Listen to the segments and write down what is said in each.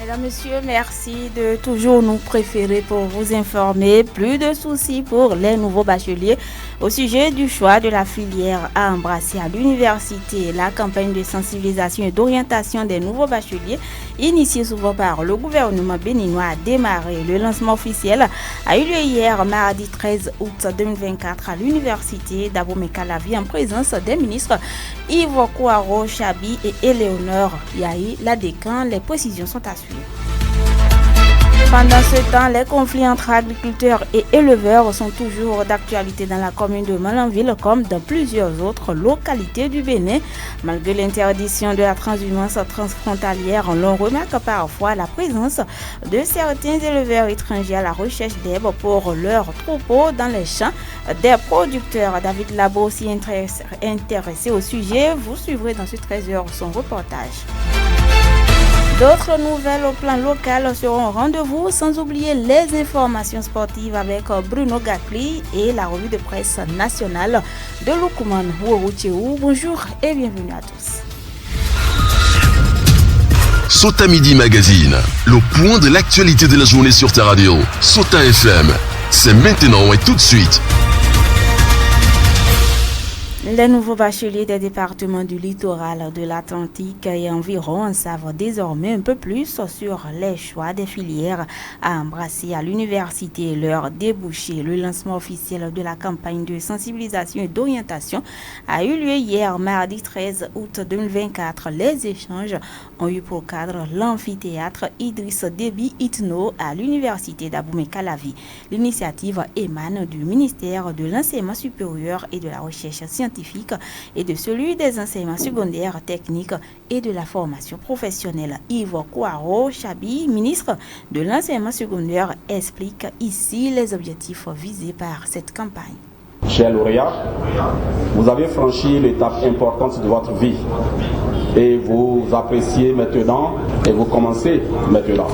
Mesdames, Messieurs, merci de toujours nous préférer pour vous informer. Plus de soucis pour les nouveaux bacheliers. Au sujet du choix de la filière à embrasser à l'université, la campagne de sensibilisation et d'orientation des nouveaux bacheliers, initiée souvent par le gouvernement béninois, a démarré. Le lancement officiel a eu lieu hier, mardi 13 août 2024, à l'université d'Abomey-Calavi en présence des ministres Yves Kouaro Chabi et Éléonore Yahi, la décan. Les précisions sont à suivre. Pendant ce temps, les conflits entre agriculteurs et éleveurs sont toujours d'actualité dans la commune de Malanville comme dans plusieurs autres localités du Bénin. Malgré l'interdiction de la transhumance transfrontalière, l'on remarque parfois la présence de certains éleveurs étrangers à la recherche d'herbes pour leurs troupeaux dans les champs des producteurs. David Labo aussi intéressé au sujet. Vous suivrez dans ce 13h son reportage. D'autres nouvelles au plan local seront au rendez-vous, sans oublier les informations sportives avec Bruno Gatli et la revue de presse nationale de Lukman Ouroucheou. Bonjour et bienvenue à tous. Sota Midi Magazine, le point de l'actualité de la journée sur ta radio. Sota FM, c'est maintenant et tout de suite. Les nouveaux bacheliers des départements du littoral de l'Atlantique et environ en savent désormais un peu plus sur les choix des filières à embrasser à l'université et leurs débouchés. Le lancement officiel de la campagne de sensibilisation et d'orientation a eu lieu hier, mardi 13 août 2024. Les échanges ont eu pour cadre l'amphithéâtre Idriss Déby Itno à l'université d'Abomey-Calavi. L'initiative émane du ministère de l'Enseignement supérieur et de la Recherche scientifique et de celui des enseignements secondaires, techniques et de la formation professionnelle. Yves Kouaro Chabi, ministre de l'enseignement secondaire, explique ici les objectifs visés par cette campagne. Chers lauréats, vous avez franchi l'étape importante de votre vie et vous appréciez maintenant et vous commencez maintenant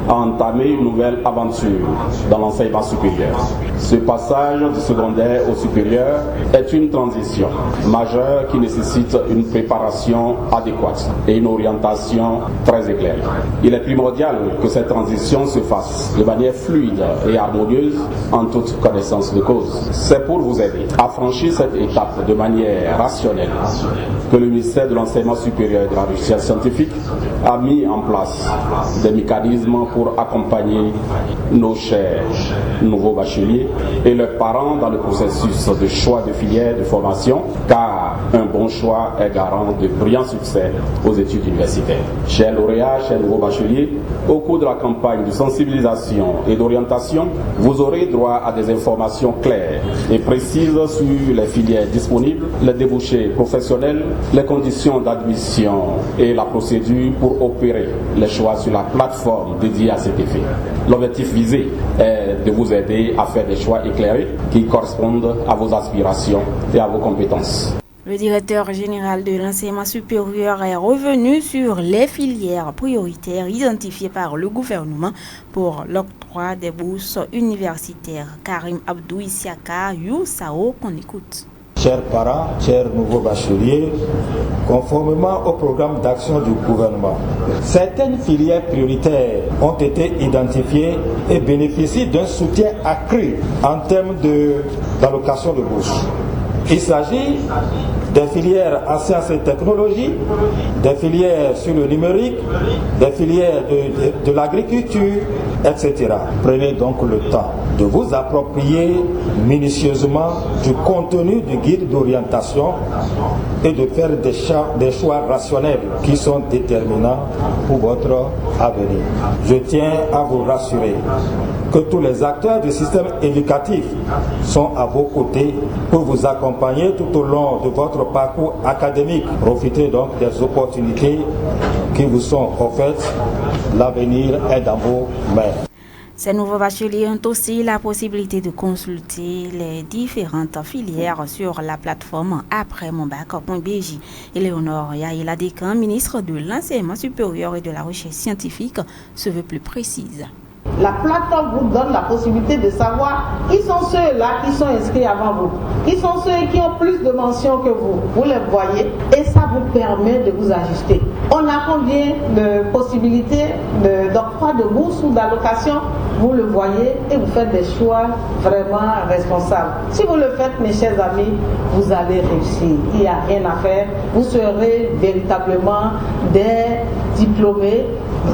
à entamer une nouvelle aventure dans l'enseignement supérieur. Ce passage du secondaire au supérieur est une transition majeure qui nécessite une préparation adéquate et une orientation très éclairée. Il est primordial que cette transition se fasse de manière fluide et harmonieuse en toute connaissance de cause. C'est pour vous aider à franchir cette étape de manière rationnelle que le ministère de l'Enseignement supérieur et de la Recherche scientifique a mis en place des mécanismes pour accompagner nos chers nouveaux bacheliers et leurs parents dans le processus de choix de filière de formation, car un bon choix est garant de brillants succès aux études universitaires. Chers lauréats, chers nouveaux bacheliers, au cours de la campagne de sensibilisation et d'orientation, vous aurez droit à des informations claires et précises sur les filières disponibles, les débouchés professionnels, les conditions d'admission et la procédure pour opérer les choix sur la plateforme dédiée à cet effet. L'objectif visé est de vous aider à faire des choix éclairés qui correspondent à vos aspirations et à vos compétences. Le directeur général de l'enseignement supérieur est revenu sur les filières prioritaires identifiées par le gouvernement pour l'octroi des bourses universitaires. Karim Abdou Issiaka Youssao, qu'on écoute. Chers parents, chers nouveaux bacheliers, conformément au programme d'action du gouvernement, certaines filières prioritaires ont été identifiées et bénéficient d'un soutien accru en termes d'allocation de bourses. Il s'agit des filières en sciences et technologies, des filières sur le numérique, des filières de l'agriculture, etc. Prenez donc le temps de vous approprier minutieusement du contenu du guide d'orientation et de faire des choix rationnels qui sont déterminants pour votre avenir. Je tiens à vous rassurer que tous les acteurs du système éducatif sont à vos côtés pour vous accompagner tout au long de votre parcours académique. Profitez donc des opportunités qui vous sont offertes. L'avenir est dans vos mains. Ces nouveaux bacheliers ont aussi la possibilité de consulter les différentes filières sur la plateforme après-monbac.bj. Éléonore Yahi, la décan, ministre de l'Enseignement supérieur et de la Recherche scientifique, se veut plus précise. La plateforme vous donne la possibilité de savoir qui sont ceux-là qui sont inscrits avant vous, qui sont ceux qui ont plus de mentions que vous. Vous les voyez et ça vous permet de vous ajuster. On a combien de possibilités d'octroi de bourse ou d'allocation? Vous le voyez et vous faites des choix vraiment responsables. Si vous le faites, mes chers amis, vous allez réussir. Il n'y a rien à faire. Vous serez véritablement des diplômés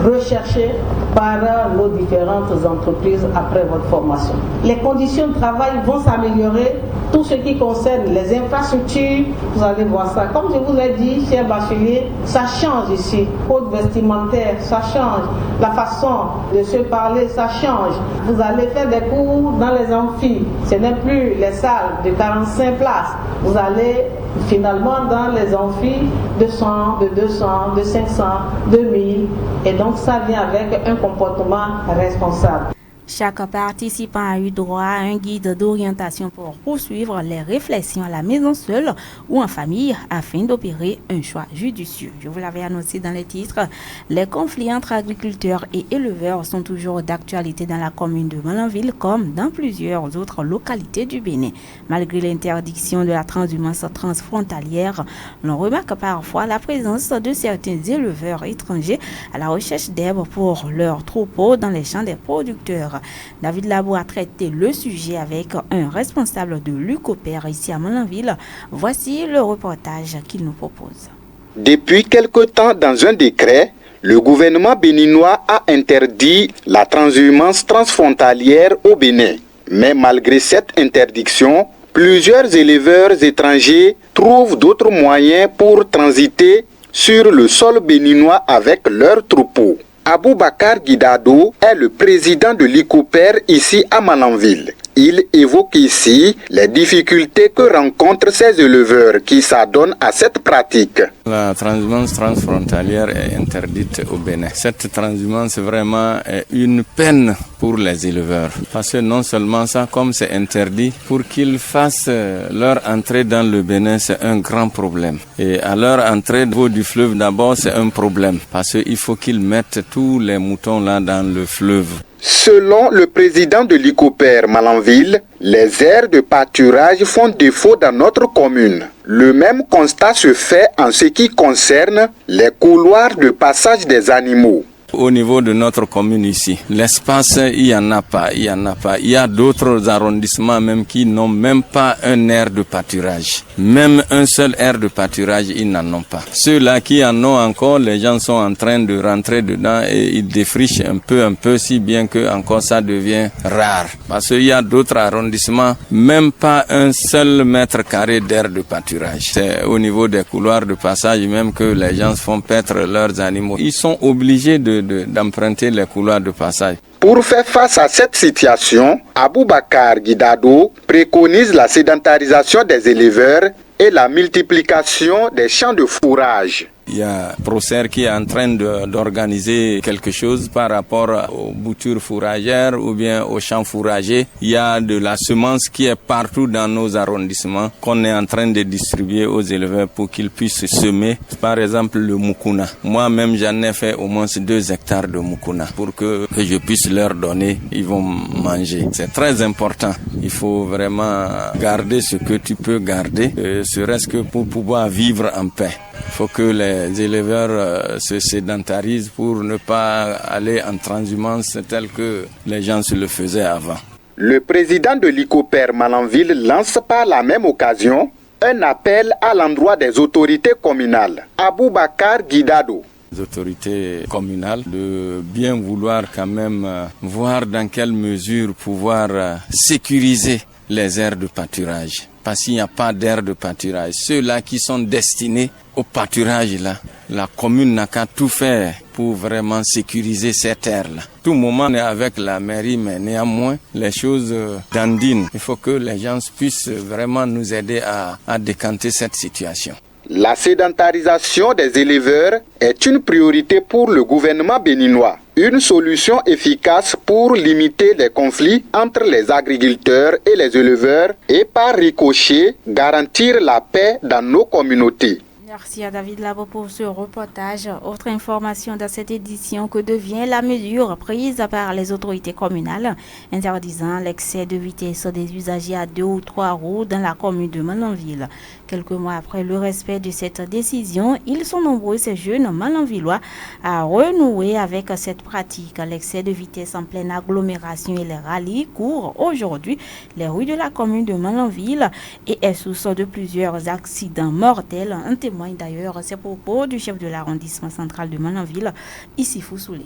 recherchés par nos différentes entreprises après votre formation. Les conditions de travail vont s'améliorer. Tout ce qui concerne les infrastructures, vous allez voir ça. Comme je vous l'ai dit, chers bacheliers, ça change ici. Code vestimentaire, ça change. La façon de se parler, ça change. Vous allez faire des cours dans les amphis. Ce n'est plus les salles de 45 places. Vous allez finalement dans les amphis de 100, de 200, de 500, de 1000. Et donc ça vient avec un comportement responsable. Chaque participant a eu droit à un guide d'orientation pour poursuivre les réflexions à la maison seule ou en famille afin d'opérer un choix judicieux. Je vous l'avais annoncé dans les titres. Les conflits entre agriculteurs et éleveurs sont toujours d'actualité dans la commune de Malanville comme dans plusieurs autres localités du Bénin. Malgré l'interdiction de la transhumance transfrontalière, l'on remarque parfois la présence de certains éleveurs étrangers à la recherche d'herbes pour leurs troupeaux dans les champs des producteurs. David Labo a traité le sujet avec un responsable de l'UCOPER ici à Malanville. Voici le reportage qu'il nous propose. Depuis quelque temps, dans un décret, le gouvernement béninois a interdit la transhumance transfrontalière au Bénin. Mais malgré cette interdiction, plusieurs éleveurs étrangers trouvent d'autres moyens pour transiter sur le sol béninois avec leurs troupeaux. Aboubakar Guidado est le président de l'ICOPER ici à Malanville. Il évoque ici les difficultés que rencontrent ces éleveurs qui s'adonnent à cette pratique. La transhumance transfrontalière est interdite au Bénin. Cette transhumance vraiment est une peine pour les éleveurs. Parce que non seulement ça, comme c'est interdit, pour qu'ils fassent leur entrée dans le Bénin, c'est un grand problème. Et à leur entrée au niveau du fleuve, d'abord, c'est un problème. Parce qu'il faut qu'ils mettent tous les moutons là dans le fleuve. Selon le président de l'ICOPER Malanville, les aires de pâturage font défaut dans notre commune. Le même constat se fait en ce qui concerne les couloirs de passage des animaux. Au niveau de notre commune ici, l'espace, il y en a pas. Il y a d'autres arrondissements même qui n'ont même pas un aire de pâturage. Même un seul aire de pâturage, ils n'en ont pas. Ceux-là qui en ont encore, les gens sont en train de rentrer dedans et ils défrichent un peu, si bien que encore ça devient rare. Parce qu'il y a d'autres arrondissements, même pas un seul mètre carré d'aire de pâturage. C'est au niveau des couloirs de passage même que les gens font paître leurs animaux. Ils sont obligés d'emprunter les couloirs de passage. Pour faire face à cette situation, Aboubakar Guidado préconise la sédentarisation des éleveurs et la multiplication des champs de fourrage. Il y a Procer qui est en train d'organiser quelque chose par rapport aux boutures fourragères ou bien aux champs fourragers. Il y a de la semence qui est partout dans nos arrondissements qu'on est en train de distribuer aux éleveurs pour qu'ils puissent semer. Par exemple, le moukouna. Moi-même, j'en ai fait au moins 2 hectares de moukouna pour que je puisse leur donner. Ils vont manger. C'est très important. Il faut vraiment garder ce que tu peux garder, serait-ce que pour pouvoir vivre en paix. Il faut que les éleveurs se sédentarisent pour ne pas aller en transhumance telle que les gens se le faisaient avant. Le président de l'ICOPER Malanville lance par la même occasion un appel à l'endroit des autorités communales. Aboubakar Guidado. Les autorités communales de bien vouloir quand même voir dans quelle mesure pouvoir sécuriser les aires de pâturage. Parce qu'il n'y a pas d'aires de pâturage. Ceux-là qui sont destinés au pâturage, là, la commune n'a qu'à tout faire pour vraiment sécuriser ces terres-là. Tout moment, on est avec la mairie, mais néanmoins, les choses dandinent. Il faut que les gens puissent vraiment nous aider à décanter cette situation. La sédentarisation des éleveurs est une priorité pour le gouvernement béninois. Une solution efficace pour limiter les conflits entre les agriculteurs et les éleveurs et par ricochet garantir la paix dans nos communautés. Merci à David Labo pour ce reportage. Autre information dans cette édition, que devient la mesure prise par les autorités communales interdisant l'excès de vitesse des usagers à 2 ou 3 roues dans la commune de Malanville. Quelques mois après le respect de cette décision, ils sont nombreux, ces jeunes malanvillois, à renouer avec cette pratique. L'excès de vitesse en pleine agglomération et les rallyes courent aujourd'hui les rues de la commune de Malanville et est source de plusieurs accidents mortels. Un témoigne d'ailleurs ces propos du chef de l'arrondissement central de Malanville, Issifou Soulé.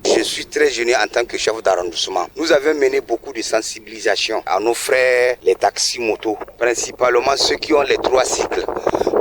Je suis très gêné en tant que chef d'arrondissement. Nous avons mené beaucoup de sensibilisation à nos frères, les taxis motos, principalement ceux qui ont les 3 cycles.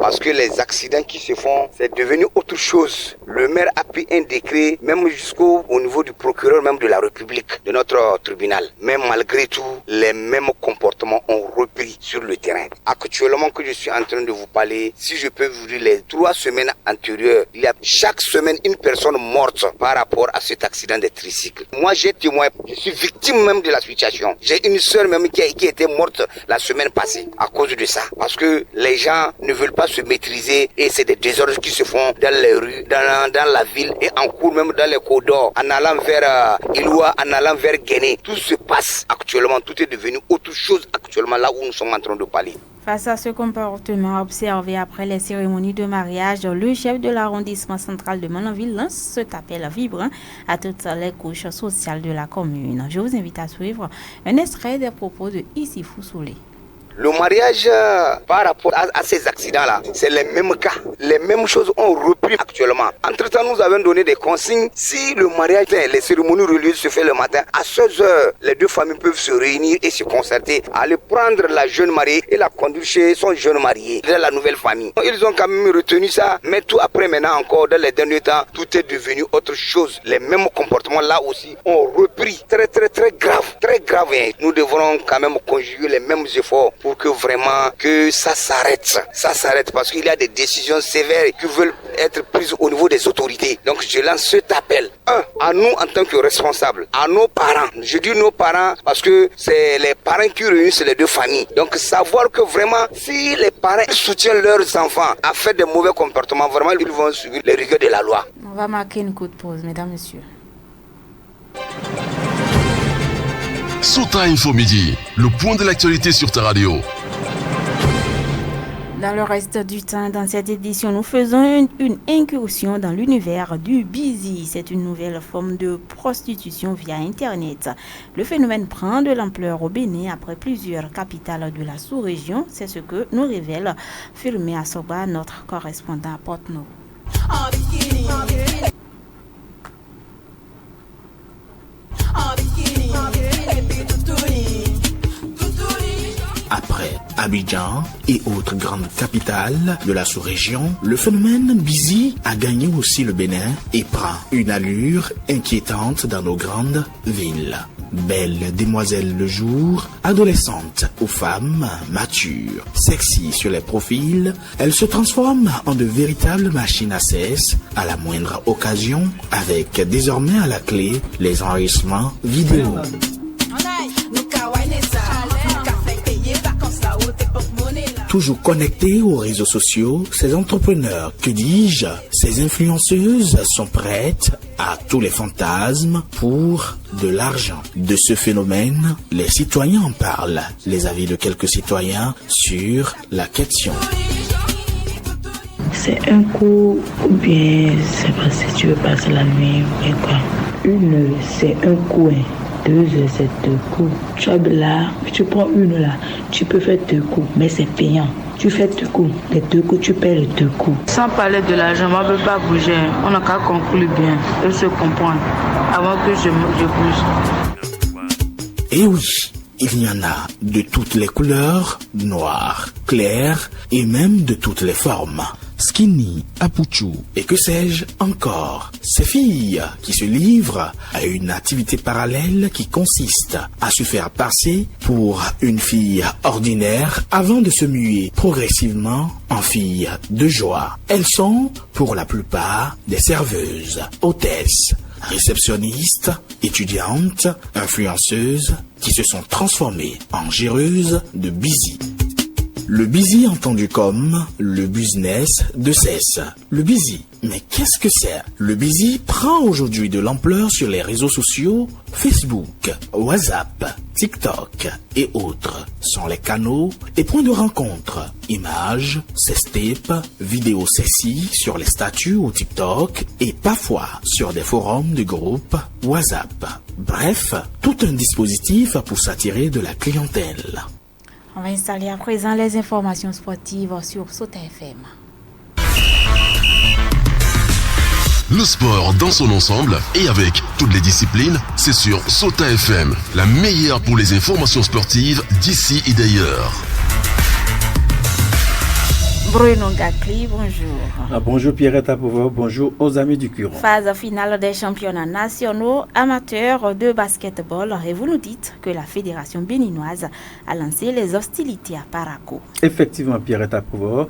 Parce que les accidents qui se font, c'est devenu autre chose. Le maire a pris un décret, même jusqu'au niveau du procureur même de la République, de notre tribunal. Mais malgré tout, les mêmes comportements ont repris sur le terrain. Actuellement que je suis en train de vous parler, si je peux vous dire les 3 semaines antérieures, il y a chaque semaine une personne morte par rapport à cet accident de tricycle. Moi j'ai témoin, je suis victime même de la situation. J'ai une soeur même qui était morte la semaine passée à cause de ça. Parce que les gens ne veulent pas se maîtriser et c'est des désordres qui se font dans les rues, dans la ville et en cours même dans les corridors, en allant vers Iloua, en allant vers Guéné. Tout se passe actuellement, tout est devenu autre chose actuellement là où nous sommes en train de parler. Face à ce comportement observé après les cérémonies de mariage, le chef de l'arrondissement central de Malanville lance cet appel vibrant à toutes les couches sociales de la commune. Je vous invite à suivre un extrait des propos de Issifou Soulé. Le mariage, par rapport à ces accidents-là, c'est les mêmes cas. Les mêmes choses ont repris actuellement. Entre-temps, nous avons donné des consignes. Si le mariage, les cérémonies religieuses se font le matin, à 16 heures, les 2 familles peuvent se réunir et se concerter, aller prendre la jeune mariée et la conduire chez son jeune marié, dans la nouvelle famille. Ils ont quand même retenu ça, mais tout après maintenant encore, dans les derniers temps, tout est devenu autre chose. Les mêmes comportements là aussi ont repris. Très grave, très grave. Nous devrons quand même conjuguer les mêmes efforts pour que vraiment que ça s'arrête parce qu'il y a des décisions sévères qui veulent être prises au niveau des autorités. Donc je lance cet appel, à nous en tant que responsables, à nos parents. Je dis nos parents parce que c'est les parents qui réunissent les 2 familles. Donc savoir que vraiment si les parents soutiennent leurs enfants à faire de mauvais comportements, vraiment ils vont subir les rigueurs de la loi. On va marquer une courte pause, mesdames, messieurs. Sota Info Midi, le point de l'actualité sur ta radio. Dans le reste du temps, dans cette édition, nous faisons une incursion dans l'univers du busy. C'est une nouvelle forme de prostitution via Internet. Le phénomène prend de l'ampleur au Bénin après plusieurs capitales de la sous-région. C'est ce que nous révèle Firmé Asoba, notre correspondant à Porte-Novo. Après Abidjan et autres grandes capitales de la sous-région, le phénomène busy a gagné aussi le Bénin et prend une allure inquiétante dans nos grandes villes. Belles demoiselles le jour, adolescentes aux femmes matures, sexy sur les profils, elles se transforment en de véritables machines à sexe à la moindre occasion, avec désormais à la clé les enregistrements vidéo. Toujours connectés aux réseaux sociaux, ces entrepreneurs, que dis-je, ces influenceuses sont prêtes à tous les fantasmes pour de l'argent. De ce phénomène, les citoyens en parlent. Les avis de quelques citoyens sur la question. C'est un coup ou bien c'est pas si tu veux passer la nuit ou bien quoi. 1 heure, c'est un coup. 2 heures, c'est 2 coups. Tu as là, tu prends 1 là, tu peux faire 2 coups, mais c'est payant. Tu fais 2 coups, les 2 coups, tu paies les 2 coups. Sans parler de l'argent, on ne peut pas bouger. On n'a qu'à conclure bien et se comprendre avant que je bouge. Et oui, il y en a de toutes les couleurs, noir, clair et même de toutes les formes. Skinny, Apuchou et que sais-je encore. Ces filles qui se livrent à une activité parallèle qui consiste à se faire passer pour une fille ordinaire avant de se muer progressivement en fille de joie. Elles sont, pour la plupart, des serveuses, hôtesses, réceptionnistes, étudiantes, influenceuses qui se sont transformées en géreuses de busy. Le busy entendu comme le business de cesse. Le busy, mais qu'est-ce que c'est? Le busy prend aujourd'hui de l'ampleur sur les réseaux sociaux. Facebook, WhatsApp, TikTok et autres sont les canaux et points de rencontre. Images, sextapes, vidéos sexy sur les statuts ou TikTok et parfois sur des forums de groupe WhatsApp. Bref, tout un dispositif pour s'attirer de la clientèle. On va installer à présent les informations sportives sur Sota FM. Le sport dans son ensemble et avec toutes les disciplines, c'est sur Sota FM, la meilleure pour les informations sportives d'ici et d'ailleurs. Bruno Gakli, bonjour. Bonjour Pierrette Apouvo, bonjour aux amis du Curon. Phase finale des championnats nationaux amateurs de basketball et vous nous dites que la fédération béninoise a lancé les hostilités à Parakou. Effectivement Pierrette Apouvo.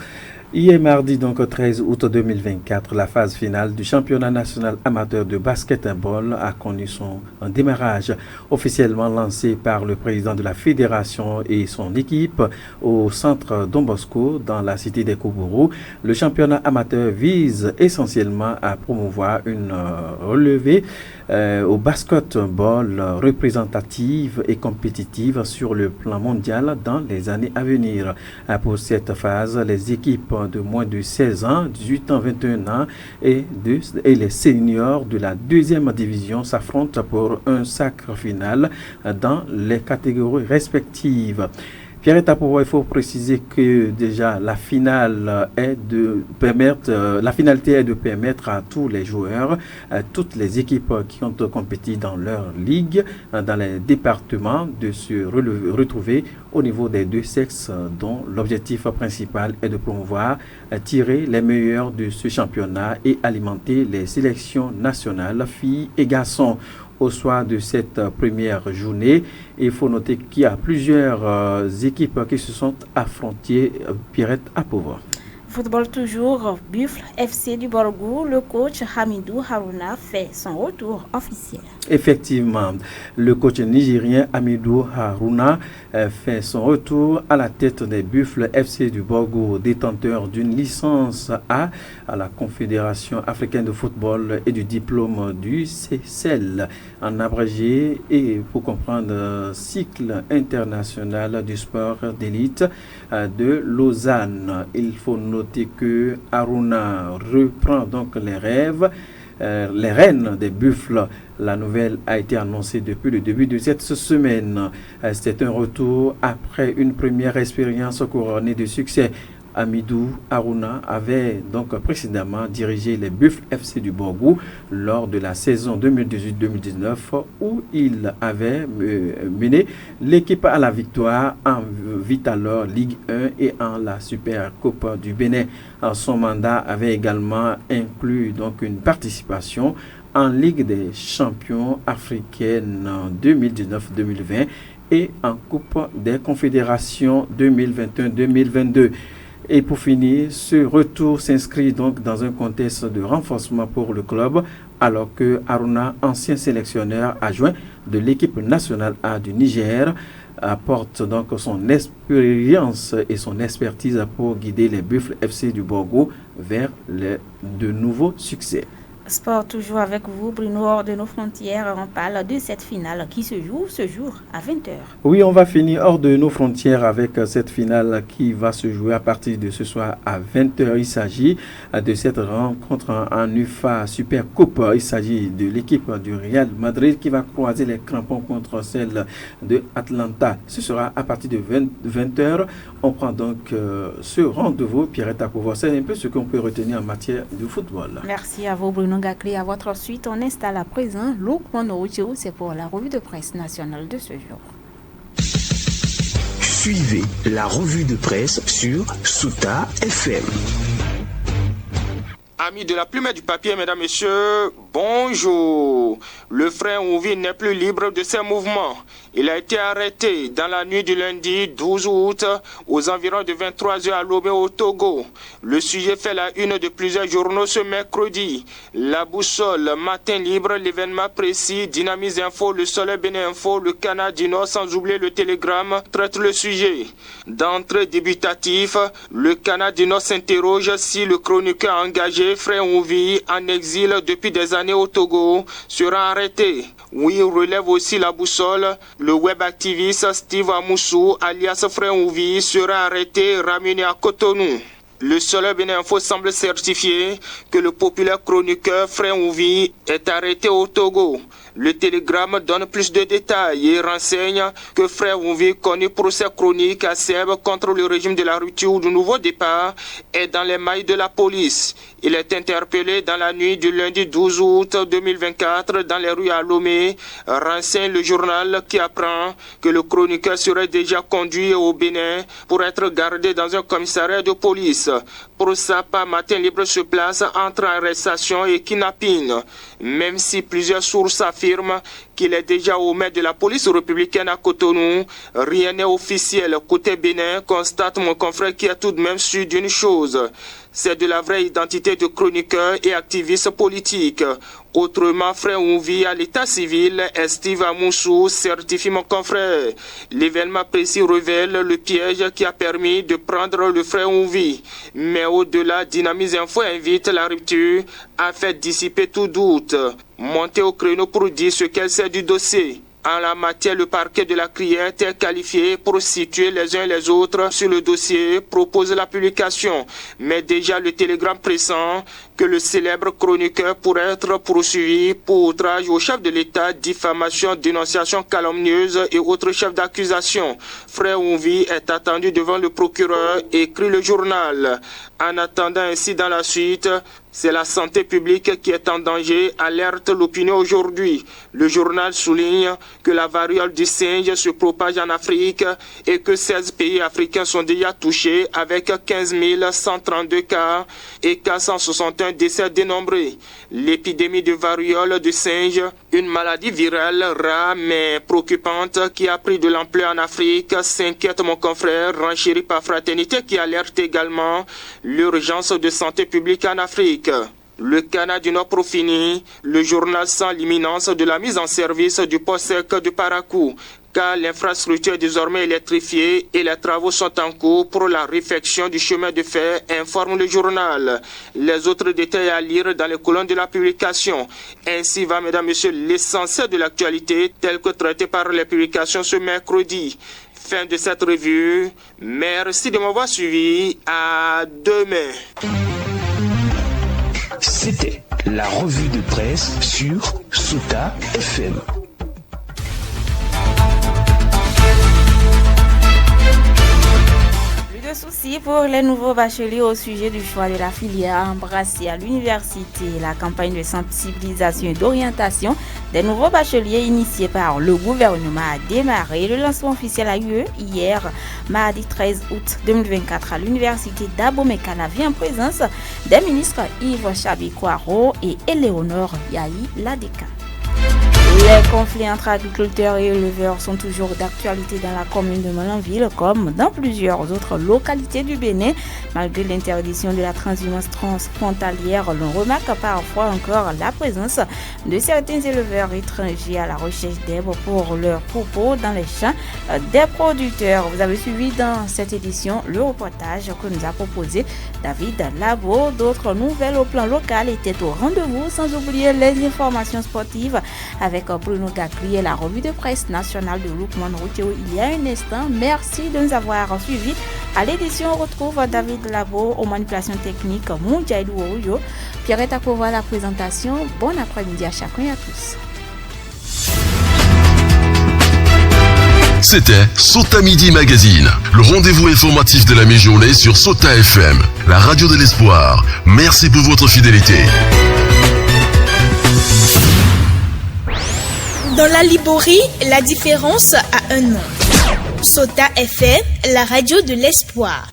Hier mardi, donc 13 août 2024, la phase finale du championnat national amateur de basketball a connu son démarrage, officiellement lancé par le président de la fédération et son équipe au centre Don Bosco dans la cité des Koubourou. Le championnat amateur vise essentiellement à promouvoir une relevée au basketball représentative et compétitive sur le plan mondial dans les années à venir. Pour cette phase, les équipes de moins de 16 ans, 18 ans, 21 ans et les seniors de la deuxième division s'affrontent pour un sacre final dans les catégories respectives. Pierre Tapoua, il faut préciser que déjà la finale est de permettre, la finalité est de permettre à tous les joueurs, à toutes les équipes qui ont compéti dans leur ligue, dans les départements, de se retrouver au niveau des deux sexes, dont l'objectif principal est de promouvoir, tirer les meilleurs de ce championnat et alimenter les sélections nationales filles et garçons. Au soir de cette première journée, il faut noter qu'il y a plusieurs équipes qui se sont affrontées. Pierrette Apouvo. Football toujours, Buffle FC du Borgou, le coach Hamidou Harouna fait son retour officiel. Effectivement, le coach nigérien Hamidou Harouna fait son retour à la tête des Buffles FC du Borgou, détenteur d'une licence A à la Confédération africaine de football et du diplôme du CECEL en abrégé et pour comprendre cycle international du sport d'élite de Lausanne. Il faut noter que Harouna reprend donc les rênes des Buffles. La nouvelle a été annoncée depuis le début de cette semaine. C'est un retour après une première expérience couronnée de succès. Hamidou Harouna avait donc précédemment dirigé les Buffles FC du Borgou lors de la saison 2018-2019 où il avait mené l'équipe à la victoire en Vitalor Ligue 1 et en la Super Coupe du Bénin. Son mandat avait également inclus donc une participation en Ligue des champions africaine 2019-2020 et en Coupe des confédérations 2021-2022. Et pour finir, ce retour s'inscrit donc dans un contexte de renforcement pour le club, alors que Harouna, ancien sélectionneur adjoint de l'équipe nationale A du Niger, apporte donc son expérience et son expertise pour guider les Buffles FC du Borgou vers de nouveaux succès. Sport toujours avec vous, Bruno, hors de nos frontières. On parle de cette finale qui se joue ce jour à 20h. Oui, on va finir hors de nos frontières avec cette finale qui va se jouer à partir de ce soir à 20h. Il s'agit de cette rencontre en UFA Super Coupe. Il s'agit de l'équipe du Real Madrid qui va croiser les crampons contre celle de Atlanta. Ce sera à partir de 20h. On prend donc ce rendez-vous. Pierrette Apouvo, c'est un peu ce qu'on peut retenir en matière de football. Merci à vous, Bruno Gakli. À votre suite, on installe à présent Loukman Ouchou, c'est pour la revue de presse nationale de ce jour. Suivez la revue de presse sur Sota FM. Amis de la plume et du papier, mesdames, messieurs, bonjour. Le frère Ouvi n'est plus libre de ses mouvements. Il a été arrêté dans la nuit du lundi 12 août aux environs de 23h à Lomé au Togo. Le sujet fait la une de plusieurs journaux ce mercredi. La Boussole, Matin Libre, L'événement précis, Dynamise Info, Le Soleil Bénin Info, Le Canard du Nord, sans oublier Le Télégramme, traite le sujet. D'entrée débutatif, Le Canard du Nord s'interroge si le chroniqueur engagé Frère Ouvi, en exil depuis des années au Togo, sera arrêté. Oui, relève aussi La Boussole. Le web activiste Steve Amoussou, alias Frère Ouvi, sera arrêté et ramené à Cotonou. Le Soleil Bénin Info semble certifier que le populaire chroniqueur Frère Ouvi est arrêté au Togo. Le Télégramme donne plus de détails et renseigne que Frère Ouvi, connu pour ses chroniques acerbes contre le régime de la rupture ou du nouveau départ, est dans les mailles de la police. Il est interpellé dans la nuit du lundi 12 août 2024 dans les rues à Lomé, renseigne le journal qui apprend que le chroniqueur serait déjà conduit au Bénin pour être gardé dans un commissariat de police. Pour sa part, Matin Libre se place entre arrestation et kidnapping, même si plusieurs sources affirment qu'il est déjà au maître de la police républicaine à Cotonou. Rien n'est officiel côté Bénin, constate mon confrère qui a tout de même su d'une chose. C'est de la vraie identité de chroniqueur et activiste politique. Autrement, Frère Ouvi à l'état civil, Steve Amoussou, certifie mon confrère. L'événement précis révèle le piège qui a permis de prendre le Frère Ouvi. Mais au-delà, Dynamise Info invite la rupture à faire dissiper tout doute. Monter au créneau pour dire ce qu'elle sait du dossier. En la matière, le parquet de la Criette est qualifié pour situer les uns et les autres sur le dossier, propose la publication. Mais déjà le Télégramme pressent que le célèbre chroniqueur pourrait être poursuivi pour outrage au chef de l'État, diffamation, dénonciation calomnieuse et autres chefs d'accusation. Frère Ouvi est attendu devant le procureur, écrit le journal. En attendant ainsi dans la suite, c'est la santé publique qui est en danger, alerte l'opinion aujourd'hui. Le journal souligne que la variole du singe se propage en Afrique et que 16 pays africains sont déjà touchés avec 15 132 cas et 461 décès dénombrés. L'épidémie de variole du singe, une maladie virale rare mais préoccupante qui a pris de l'ampleur en Afrique, s'inquiète mon confrère, renchéri par Fraternité qui alerte également l'urgence de santé publique en Afrique. Le Canard du Nord pour finir, le journal sent l'imminence de la mise en service du port sec de Parakou, car l'infrastructure est désormais électrifiée et les travaux sont en cours pour la réfection du chemin de fer, informe le journal. Les autres détails à lire dans les colonnes de la publication. Ainsi va, mesdames, messieurs, l'essentiel de l'actualité tel que traité par les publications ce mercredi. Fin de cette revue. Merci de m'avoir suivi. À demain. C'était la revue de presse sur Sota FM. Plus de soucis pour les nouveaux bacheliers au sujet du choix de la filière embrassée à l'université. La campagne de sensibilisation et d'orientation des nouveaux bacheliers initiée par le gouvernement a démarré. Le lancement officiel a eu lieu hier, mardi 13 août 2024 à l'université d'Abomey-Calavi en présence des ministres Yves Chabi-Kwaro et Éléonore Yahi-Ladeka. Les conflits entre agriculteurs et éleveurs sont toujours d'actualité dans la commune de Malanville comme dans plusieurs autres localités du Bénin. Malgré l'interdiction de la transhumance transfrontalière, l'on remarque parfois encore la présence de certains éleveurs étrangers à la recherche d'herbes pour leurs troupeaux dans les champs des producteurs. Vous avez suivi dans cette édition le reportage que nous a proposé David Labo. D'autres nouvelles au plan local étaient au rendez-vous, sans oublier les informations sportives avec Bruno Gacri et la revue de presse nationale de Loukman Routio il y a un instant. Merci de nous avoir suivis. À l'édition, on retrouve David Labo, aux manipulations techniques, Moudjaïdou Ouyo, Pierrette Akova à la présentation. Bon après-midi à chacun et à tous. C'était Sota Midi Magazine, le rendez-vous informatif de la mi-journée sur Sota FM, la radio de l'espoir. Merci pour votre fidélité. Dans la Liborie, la différence a un nom. Sota FM, la radio de l'espoir.